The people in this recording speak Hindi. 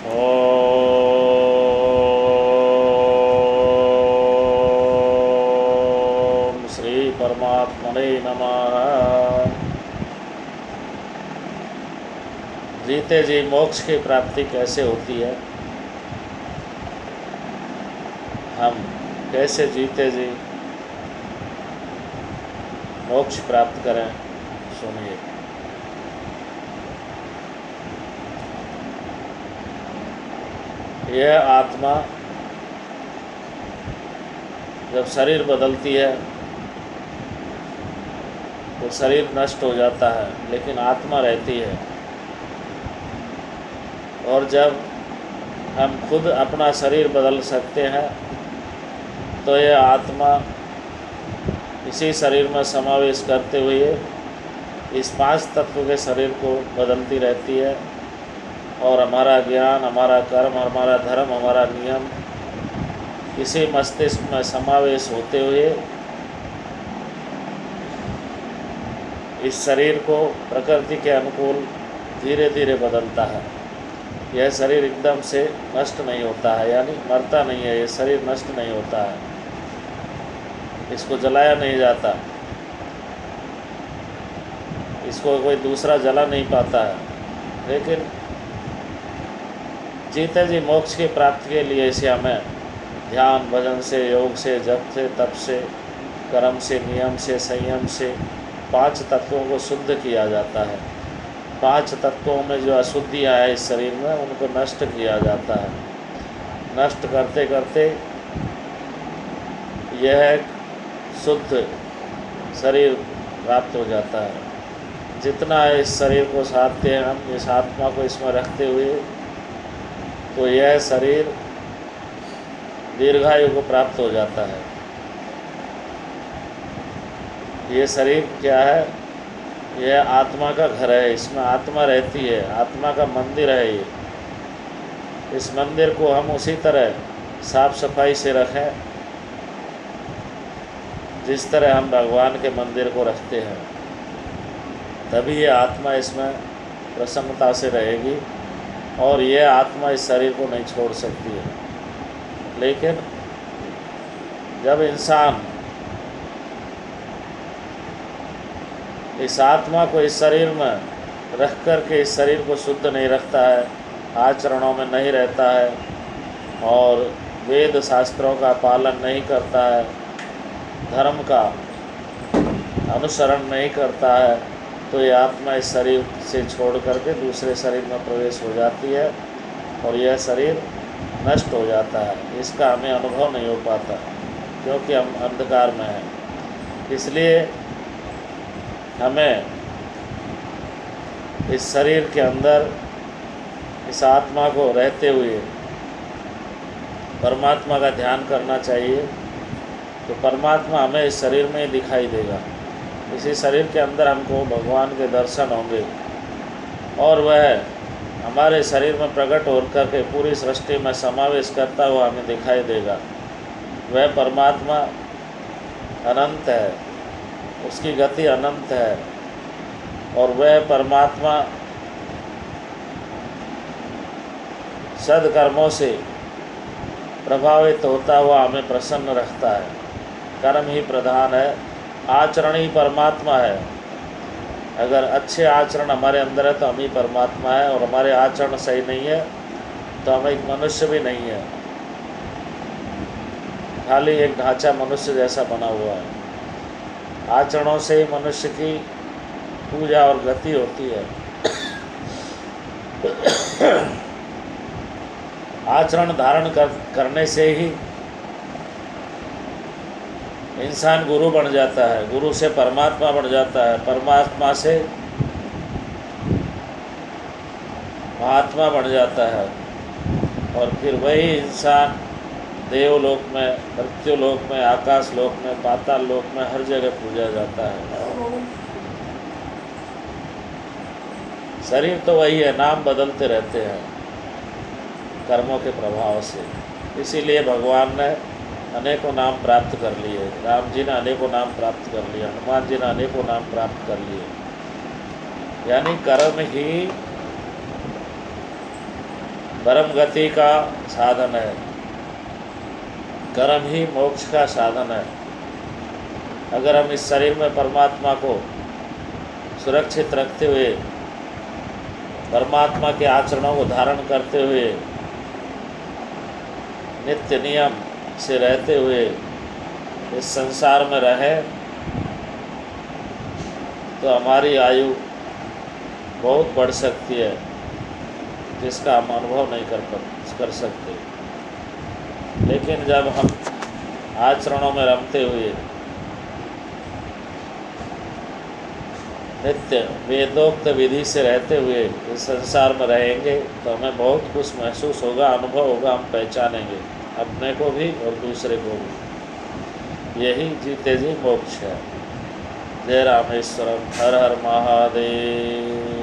ओम श्री परमात्मने नमः। जीते जी मोक्ष की प्राप्ति कैसे होती है? हम कैसे जीते जी मोक्ष प्राप्त करें, सुनिए। यह आत्मा जब शरीर बदलती है तो शरीर नष्ट हो जाता है, लेकिन आत्मा रहती है। और जब हम खुद अपना शरीर बदल सकते हैं तो यह आत्मा इसी शरीर में समावेश करते हुए इस 5 तत्व के शरीर को बदलती रहती है। और हमारा ज्ञान, हमारा कर्म, हमारा धर्म, हमारा नियम इसी मस्तिष्क में समावेश होते हुए इस शरीर को प्रकृति के अनुकूल धीरे धीरे बदलता है। यह शरीर एकदम से नष्ट नहीं होता है, यानी मरता नहीं है। यह शरीर नष्ट नहीं होता है, इसको जलाया नहीं जाता, इसको कोई दूसरा जला नहीं पाता है। लेकिन जीते जी मोक्ष की प्राप्ति के लिए इसे हमें ध्यान, भजन से, योग से, जप से, तप से, कर्म से, नियम से, संयम से 5 तत्वों को शुद्ध किया जाता है। 5 तत्वों में जो अशुद्धियाँ है इस शरीर में, उनको नष्ट किया जाता है। नष्ट करते करते यह शुद्ध शरीर प्राप्त हो जाता है। जितना इस शरीर को साधते हैं हम, इस आत्मा को इसमें रखते हुए, तो यह शरीर दीर्घायु को प्राप्त हो जाता है। ये शरीर क्या है? यह आत्मा का घर है, इसमें आत्मा रहती है, आत्मा का मंदिर है ये। इस मंदिर को हम उसी तरह साफ सफाई से रखें जिस तरह हम भगवान के मंदिर को रखते हैं, तभी ये आत्मा इसमें प्रसन्नता से रहेगी और यह आत्मा इस शरीर को नहीं छोड़ सकती है। लेकिन जब इंसान इस आत्मा को इस शरीर में रख कर के इस शरीर को शुद्ध नहीं रखता है, आचरणों में नहीं रहता है और वेद शास्त्रों का पालन नहीं करता है, धर्म का अनुसरण नहीं करता है, तो ये आत्मा इस शरीर से छोड़ करके दूसरे शरीर में प्रवेश हो जाती है और यह शरीर नष्ट हो जाता है। इसका हमें अनुभव नहीं हो पाता क्योंकि हम अंधकार में हैं। इसलिए हमें इस शरीर के अंदर इस आत्मा को रहते हुए परमात्मा का ध्यान करना चाहिए, तो परमात्मा हमें इस शरीर में ही दिखाई देगा। इसी शरीर के अंदर हमको भगवान के दर्शन होंगे और वह हमारे शरीर में प्रकट होकर के पूरी सृष्टि में समावेश करता हुआ हमें दिखाई देगा। वह परमात्मा अनंत है, उसकी गति अनंत है और वह परमात्मा सद्कर्मों से प्रभावित होता हुआ हमें प्रसन्न रखता है। कर्म ही प्रधान है, आचरण ही परमात्मा है। अगर अच्छे आचरण हमारे अंदर है तो हम ही परमात्मा है, और हमारे आचरण सही नहीं है तो हम एक मनुष्य भी नहीं है, खाली एक ढांचा मनुष्य जैसा बना हुआ है। आचरणों से ही मनुष्य की पूजा और गति होती है। आचरण धारण करने से ही इंसान गुरु बन जाता है, गुरु से परमात्मा बन जाता है, परमात्मा से महात्मा बन जाता है और फिर वही इंसान देवलोक में, मृत्युलोक में, आकाश लोक में, पाताल लोक में हर जगह पूजा जाता है। शरीर तो वही है, नाम बदलते रहते हैं कर्मों के प्रभाव से। इसीलिए भगवान ने अनेकों नाम प्राप्त कर लिए। राम जी ने अनेकों नाम प्राप्त कर लिए, हनुमान जी ने अनेकों नाम प्राप्त कर लिए। यानी कर्म ही परम गति का साधन है। कर्म ही मोक्ष का साधन है। अगर हम इस शरीर में परमात्मा को सुरक्षित रखते हुए, परमात्मा के आचरणों को धारण करते हुए, नित्य नियम से रहते हुए इस संसार में रहें तो हमारी आयु बहुत बढ़ सकती है, जिसका हम अनुभव नहीं कर सकते। लेकिन जब हम आचरणों में रमते हुए नित्य वेदोक्त विधि से रहते हुए इस संसार में रहेंगे तो हमें बहुत कुछ महसूस होगा, अनुभव होगा, हम पहचानेंगे अपने को भी और दूसरे को भी। यही जीते जी मोक्ष है। जय रामेश्वरम। हर हर महादेव।